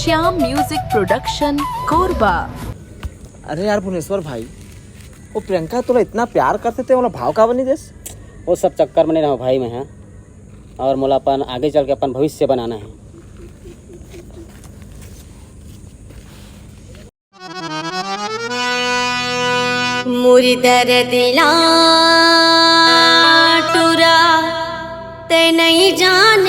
Shyam music production कोरबा। अरे यार भुवनेश्वर भाई, वो प्रियंका तुला इतना प्यार करते थे, मतलब भाव का बनी देस। वो सब चक्कर में नहीं रहो भाई मैं, हाँ। और मोला अपन आगे चल के अपन भविष्य बनाना है। मुर्दर दिला टुरा ते नहीं जान